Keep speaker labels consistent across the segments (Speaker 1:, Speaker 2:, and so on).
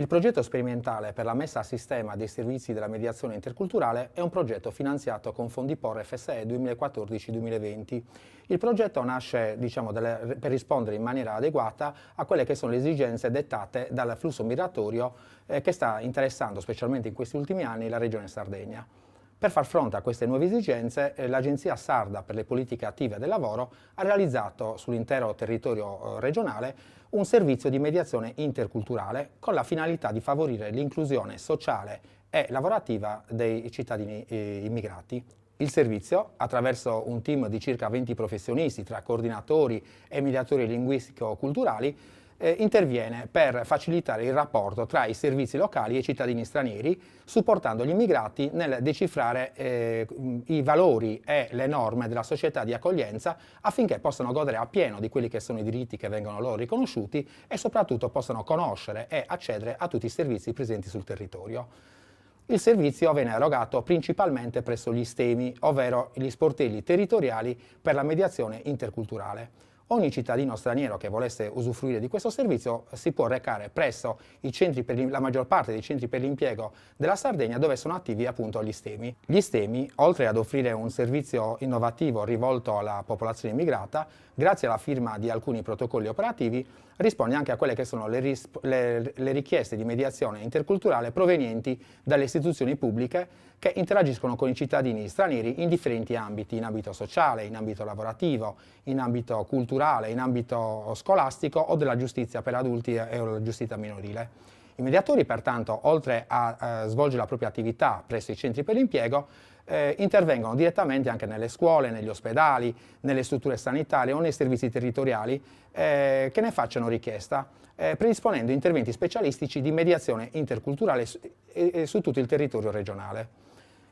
Speaker 1: Il progetto sperimentale per la messa a sistema dei servizi della mediazione interculturale è un progetto finanziato con fondi POR FSE 2014-2020. Il progetto nasce per rispondere in maniera adeguata a quelle che sono le esigenze dettate dal flusso migratorio che sta interessando, specialmente in questi ultimi anni, la Regione Sardegna. Per far fronte a queste nuove esigenze, l'Agenzia Sarda per le politiche attive del lavoro ha realizzato sull'intero territorio regionale un servizio di mediazione interculturale con la finalità di favorire l'inclusione sociale e lavorativa dei cittadini immigrati. Il servizio, attraverso un team di circa 20 professionisti tra coordinatori e mediatori linguistico-culturali, interviene per facilitare il rapporto tra i servizi locali e i cittadini stranieri, supportando gli immigrati nel decifrare i valori e le norme della società di accoglienza affinché possano godere appieno di quelli che sono i diritti che vengono loro riconosciuti e soprattutto possano conoscere e accedere a tutti i servizi presenti sul territorio. Il servizio viene erogato principalmente presso gli STEMI, ovvero gli sportelli territoriali per la mediazione interculturale. Ogni cittadino straniero che volesse usufruire di questo servizio si può recare presso i centri la maggior parte dei centri per l'impiego della Sardegna, dove sono attivi appunto gli STEMI. Gli STEMI, oltre ad offrire un servizio innovativo rivolto alla popolazione immigrata, grazie alla firma di alcuni protocolli operativi, risponde anche a quelle che sono le richieste di mediazione interculturale provenienti dalle istituzioni pubbliche che interagiscono con i cittadini stranieri in differenti ambiti, in ambito sociale, in ambito lavorativo, in ambito culturale, in ambito scolastico o della giustizia per adulti e la giustizia minorile. I mediatori, pertanto, oltre a svolgere la propria attività presso i centri per l'impiego, intervengono direttamente anche nelle scuole, negli ospedali, nelle strutture sanitarie o nei servizi territoriali che ne facciano richiesta, predisponendo interventi specialistici di mediazione interculturale su tutto il territorio regionale.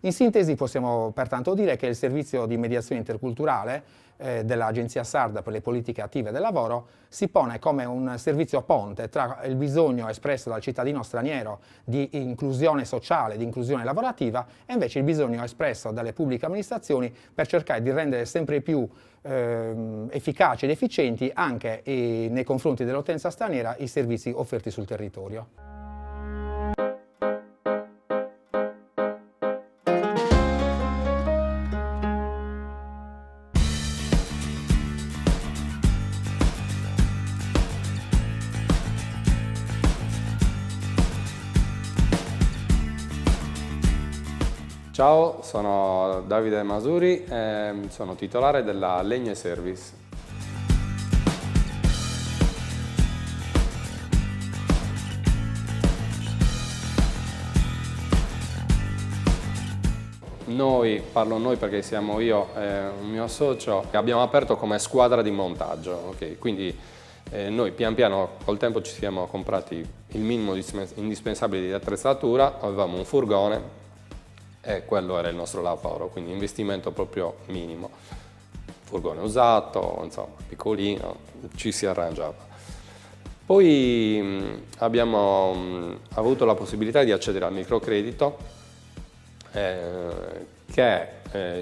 Speaker 1: In sintesi possiamo pertanto dire che il servizio di mediazione interculturale dell'Agenzia Sarda per le politiche attive del lavoro si pone come un servizio ponte tra il bisogno espresso dal cittadino straniero di inclusione sociale, di inclusione lavorativa e invece il bisogno espresso dalle pubbliche amministrazioni per cercare di rendere sempre più efficaci ed efficienti anche nei confronti dell'utenza straniera i servizi offerti sul territorio.
Speaker 2: Ciao, sono Davide Masuri e sono titolare della Legne Service. Parlo noi perché siamo io e un mio socio, che abbiamo aperto come squadra di montaggio, okay? Quindi noi pian piano col tempo ci siamo comprati il minimo indispensabile di attrezzatura, avevamo un furgone e quello era il nostro lavoro, quindi investimento proprio minimo. Furgone usato, insomma, piccolino, ci si arrangiava. Poi abbiamo avuto la possibilità di accedere al microcredito che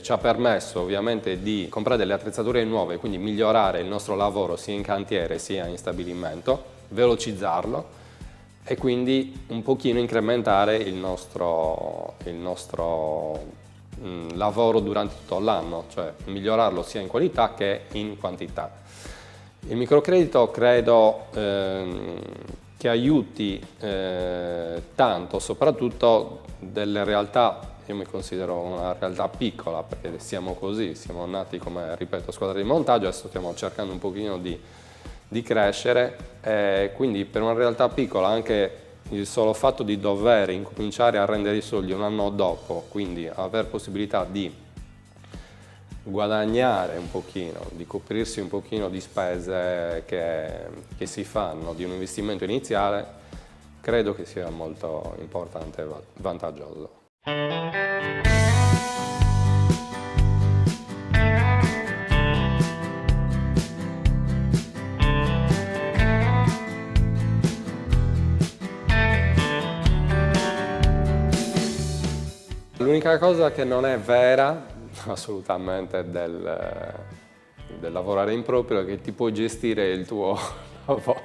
Speaker 2: ci ha permesso ovviamente di comprare delle attrezzature nuove, quindi migliorare il nostro lavoro sia in cantiere sia in stabilimento, velocizzarlo e quindi un pochino incrementare il nostro lavoro durante tutto l'anno, cioè migliorarlo sia in qualità che in quantità. Il microcredito credo che aiuti tanto, soprattutto delle realtà. Io mi considero una realtà piccola perché siamo così, siamo nati come, ripeto, squadra di montaggio, adesso stiamo cercando un pochino di crescere, quindi per una realtà piccola anche il solo fatto di dover incominciare a rendere i soldi un anno dopo, quindi aver possibilità di guadagnare un pochino, di coprirsi un pochino di spese che si fanno di un investimento iniziale, credo che sia molto importante e vantaggioso. L'unica cosa che non è vera, assolutamente, del lavorare in proprio è che ti puoi gestire il tuo lavoro.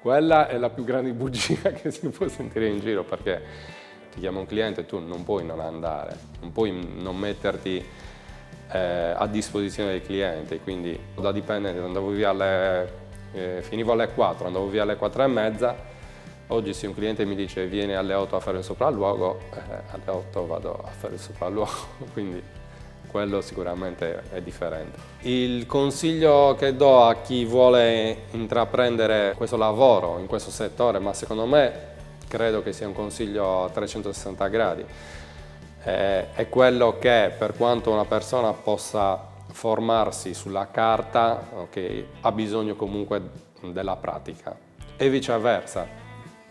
Speaker 2: Quella è la più grande bugia che si può sentire in giro, perché ti chiama un cliente e tu non puoi non andare, non puoi non metterti a disposizione del cliente. Quindi da dipendente andavo via finivo alle 4, andavo via alle 4:30. Oggi se un cliente mi dice vieni alle 8 a fare il sopralluogo, alle 8 vado a fare il sopralluogo, quindi quello sicuramente è differente. Il consiglio che do a chi vuole intraprendere questo lavoro in questo settore, ma secondo me credo che sia un consiglio a 360 gradi, è quello che per quanto una persona possa formarsi sulla carta, okay, ha bisogno comunque della pratica e viceversa,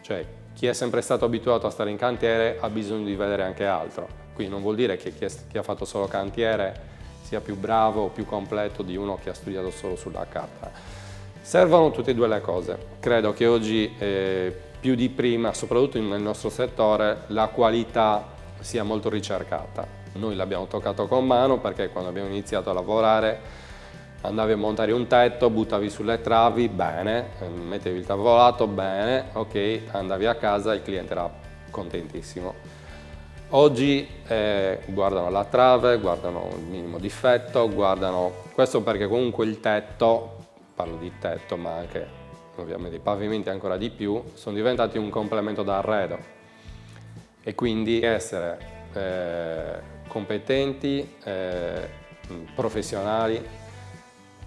Speaker 2: cioè chi è sempre stato abituato a stare in cantiere ha bisogno di vedere anche altro. Quindi non vuol dire che chi ha fatto solo cantiere sia più bravo o più completo di uno che ha studiato solo sulla carta. Servono tutte e due le cose. Credo che oggi più di prima, soprattutto nel nostro settore, la qualità sia molto ricercata. Noi l'abbiamo toccato con mano perché quando abbiamo iniziato a lavorare andavi a montare un tetto, buttavi sulle travi, bene, mettevi il tavolato, bene, ok, andavi a casa e il cliente era contentissimo. Oggi guardano la trave, guardano il minimo difetto, guardano questo perché comunque il tetto, parlo di tetto ma anche ovviamente i pavimenti ancora di più, sono diventati un complemento d'arredo e quindi essere competenti, professionali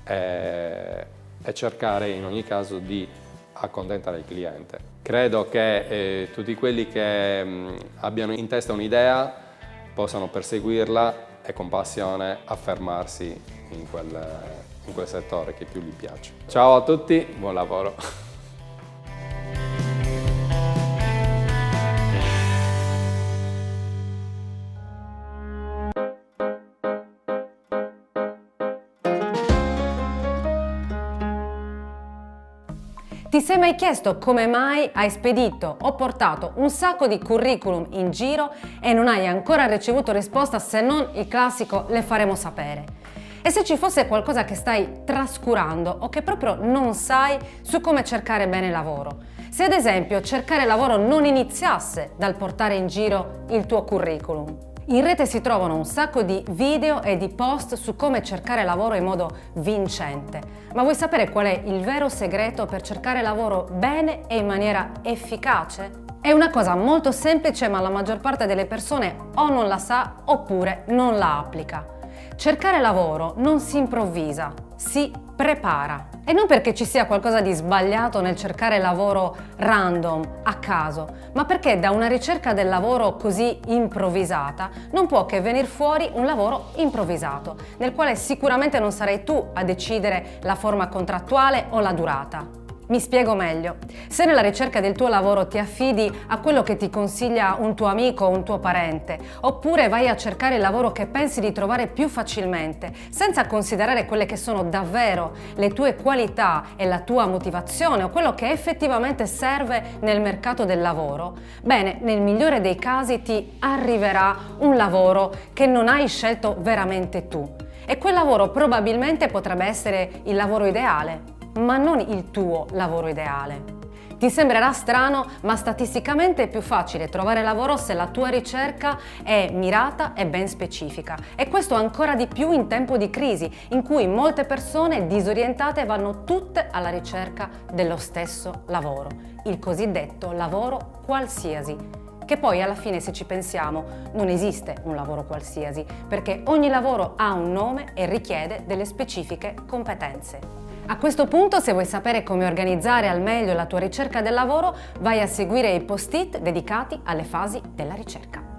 Speaker 2: e cercare in ogni caso di accontentare il cliente. Credo che tutti quelli che abbiano in testa un'idea possano perseguirla e con passione affermarsi in quel settore che più gli piace. Ciao a tutti, buon lavoro!
Speaker 3: Ti sei mai chiesto come mai hai spedito o portato un sacco di curriculum in giro e non hai ancora ricevuto risposta se non il classico "le faremo sapere"? E se ci fosse qualcosa che stai trascurando o che proprio non sai su come cercare bene lavoro? Se ad esempio cercare lavoro non iniziasse dal portare in giro il tuo curriculum? In rete si trovano un sacco di video e di post su come cercare lavoro in modo vincente. Ma vuoi sapere qual è il vero segreto per cercare lavoro bene e in maniera efficace? È una cosa molto semplice, ma la maggior parte delle persone o non la sa oppure non la applica. Cercare lavoro non si improvvisa, si prepara. E non perché ci sia qualcosa di sbagliato nel cercare lavoro random, a caso, ma perché da una ricerca del lavoro così improvvisata non può che venir fuori un lavoro improvvisato, nel quale sicuramente non sarai tu a decidere la forma contrattuale o la durata. Mi spiego meglio. Se nella ricerca del tuo lavoro ti affidi a quello che ti consiglia un tuo amico o un tuo parente, oppure vai a cercare il lavoro che pensi di trovare più facilmente, senza considerare quelle che sono davvero le tue qualità e la tua motivazione o quello che effettivamente serve nel mercato del lavoro, bene, nel migliore dei casi ti arriverà un lavoro che non hai scelto veramente tu. E quel lavoro probabilmente potrebbe essere il lavoro ideale, ma non il tuo lavoro ideale. Ti sembrerà strano, ma statisticamente è più facile trovare lavoro se la tua ricerca è mirata e ben specifica. E questo ancora di più in tempo di crisi, in cui molte persone disorientate vanno tutte alla ricerca dello stesso lavoro, il cosiddetto lavoro qualsiasi. Che poi alla fine, se ci pensiamo, non esiste un lavoro qualsiasi, perché ogni lavoro ha un nome e richiede delle specifiche competenze. A questo punto, se vuoi sapere come organizzare al meglio la tua ricerca del lavoro, vai a seguire i post-it dedicati alle fasi della ricerca.